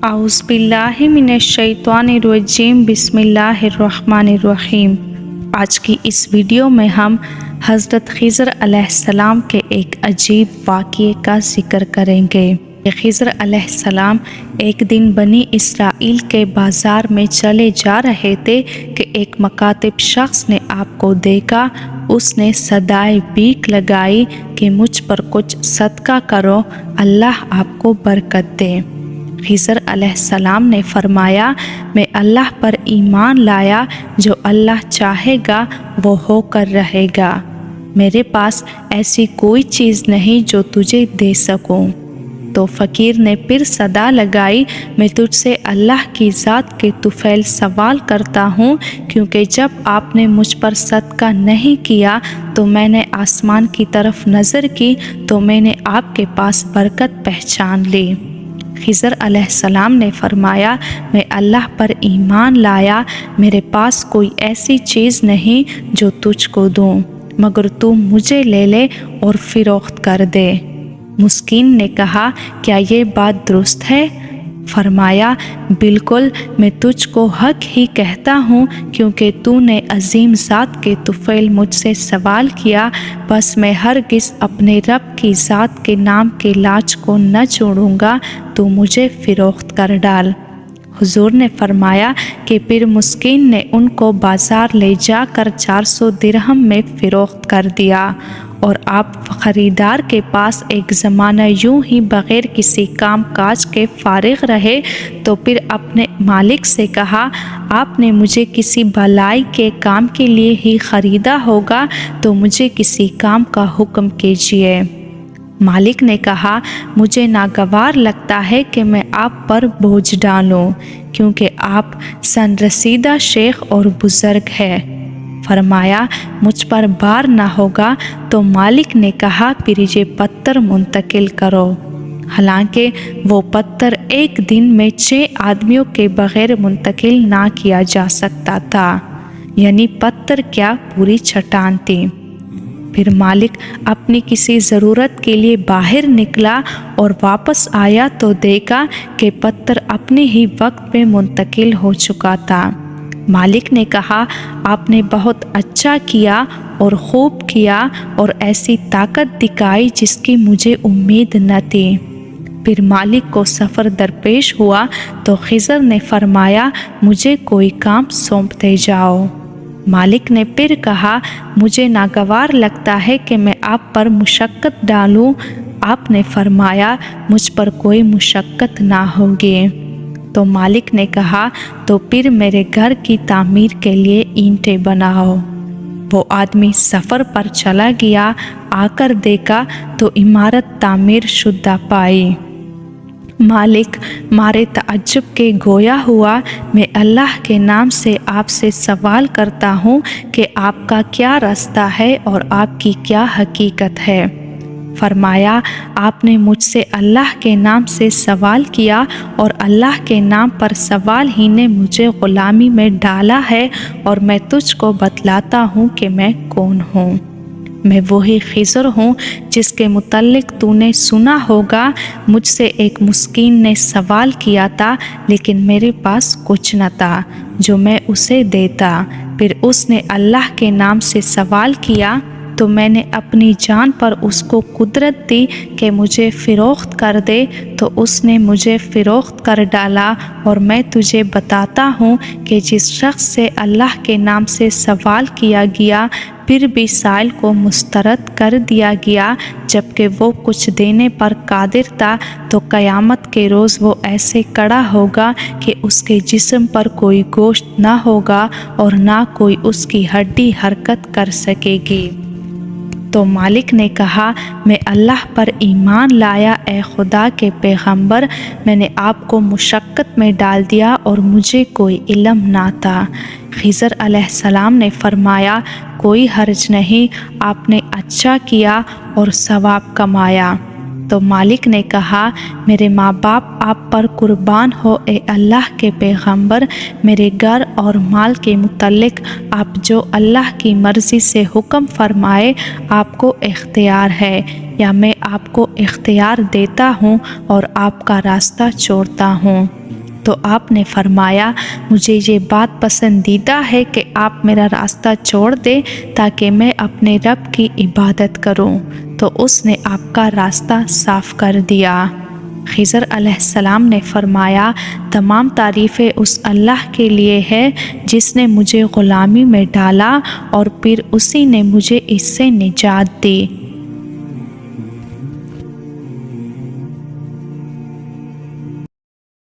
आउज़ बिल्लाहि मिनश्शैतानिर्रजीम बिस्मिल्लाहिर्रहमानिर्रहीम। आज की इस वीडियो में हम हज़रत खिज़र अलैहिस्सलाम के एक अजीब वाक़ये का ज़िक्र करेंगे। खिज़र अलैहिस्सलाम एक दिन बनी इसराइल के बाज़ार में चले जा रहे थे कि एक मुकातिब शख्स ने आपको देखा। उसने सदाए भीख लगाई कि मुझ पर कुछ सदका करो, अल्लाह आपको बरकत दे। खिज़र अलैहिस्सलाम ने फरमाया, मैं अल्लाह पर ईमान लाया, जो अल्लाह चाहेगा वो होकर रहेगा। मेरे पास ऐसी कोई चीज़ नहीं जो तुझे दे सकूं। तो फ़कीर ने फिर सदा लगाई, मैं तुझसे अल्लाह की ज़ात के तुफ़ैल सवाल करता हूँ, क्योंकि जब आपने मुझ पर सदका नहीं किया तो मैंने आसमान की तरफ नज़र की तो मैंने आपके पास बरकत पहचान ली। खिज़र अलैहिस्सलाम ने फरमाया, मैं अल्लाह पर ईमान लाया, मेरे पास कोई ऐसी चीज़ नहीं जो तुझको दूँ, मगर तू मुझे ले ले और फ़रोख्त कर दे। मुस्किन ने कहा, क्या ये बात दुरुस्त है? फरमाया, बिल्कुल, मैं तुझको हक ही कहता हूँ, क्योंकि तूने अजीम ज़ात के तुफ़ैल मुझसे सवाल किया। बस मैं हरगिज़ अपने रब की ज़ात के नाम के लाज को न छोड़ूंगा, तो मुझे फ़रोख्त कर डाल। हुजूर ने फरमाया कि फिर मुस्किन ने उनको बाज़ार ले जाकर 400 दिरहम में फ़रोख्त कर दिया। और आप ख़रीदार के पास एक ज़माना यूं ही बग़ैर किसी काम काज के फ़ारिग रहे, तो फिर अपने मालिक से कहा, आपने मुझे किसी भलाई के काम के लिए ही ख़रीदा होगा, तो मुझे किसी काम का हुक्म कीजिए। मालिक ने कहा, मुझे नागवार लगता है कि मैं आप पर बोझ डालूं, क्योंकि आप सनरसीदा शेख और बुज़ुर्ग हैं। फरमाया, मुझ पर बार ना होगा। तो मालिक ने कहा, फिर ये पत्थर मुंतकिल करो। हालांकि वो पत्थर एक दिन में 6 आदमियों के बग़ैर मुंतकिल ना किया जा सकता था, यानी पत्थर क्या, पूरी चट्टान थी। फिर मालिक अपनी किसी ज़रूरत के लिए बाहर निकला और वापस आया तो देखा कि पत्थर अपने ही वक्त पे मुंतकिल हो चुका था। मालिक ने कहा, आपने बहुत अच्छा किया और खूब किया और ऐसी ताकत दिखाई जिसकी मुझे उम्मीद न थी। फिर मालिक को सफ़र दरपेश हुआ तो खिज़र ने फरमाया, मुझे कोई काम सौंपते जाओ। मालिक ने फिर कहा, मुझे नागवार लगता है कि मैं आप पर मुशक्क़त डालूं। आपने फरमाया, मुझ पर कोई मुशक्क़त ना होगी। तो मालिक ने कहा, तो फिर मेरे घर की तामीर के लिए ईंटें बनाओ। वो आदमी सफ़र पर चला गया, आकर देखा तो इमारत तामीर शुदा पाई। मालिक मारे तअज्जुब के गोया हुआ, मैं अल्लाह के नाम से आपसे सवाल करता हूँ कि आपका क्या रास्ता है और आपकी क्या हकीकत है। फरमाया, आपने मुझसे अल्लाह के नाम से सवाल किया और अल्लाह के नाम पर सवाल ही ने मुझे ग़ुलामी में डाला है, और मैं तुझको बतलाता हूँ कि मैं कौन हूँ। मैं वही खिज़र हूँ जिसके मुतल्लिक तूने सुना होगा। मुझसे एक मुस्किन ने सवाल किया था, लेकिन मेरे पास कुछ न था जो मैं उसे देता। फिर उसने अल्लाह के नाम से सवाल किया तो मैंने अपनी जान पर उसको कुदरत दी कि मुझे फ़रोख्त कर दे, तो उसने मुझे फ़रोख्त कर डाला। और मैं तुझे बताता हूँ कि जिस शख्स से अल्लाह के नाम से सवाल किया गया, फिर भी साइल को मुस्तरद कर दिया गया, जबकि वो कुछ देने पर कादिर था, तो क़यामत के रोज़ वो ऐसे खड़ा होगा कि उसके जिस्म पर कोई गोश्त ना होगा और ना कोई उसकी हड्डी हरकत कर सकेगी। तो मालिक ने कहा, मैं अल्लाह पर ईमान लाया, ए खुदा के पैगंबर, मैंने आपको मुशक्क़त में डाल दिया और मुझे कोई इल्म ना था। खिज़र अलैहिस्सलाम ने फरमाया, कोई हर्ज नहीं, आपने अच्छा किया और सवाब कमाया। तो मालिक ने कहा, मेरे माँ बाप आप पर कुर्बान हो ए अल्लाह के पैगंबर। मेरे घर और माल के मुतल्लिक आप जो अल्लाह की मर्ज़ी से हुक्म फरमाए आपको इख्तियार है, या मैं आपको इख्तियार देता हूँ और आपका रास्ता छोड़ता हूँ। تو آپ نے فرمایا مجھے یہ بات پسندیدہ ہے کہ آپ میرا راستہ چھوڑ دیں تاکہ میں اپنے رب کی عبادت کروں، تو اس نے آپ کا راستہ صاف کر دیا۔ خضر علیہ السلام نے فرمایا تمام تعریفیں اس اللہ کے لیے ہے جس نے مجھے غلامی میں ڈالا اور پھر اسی نے مجھے اس سے نجات دی۔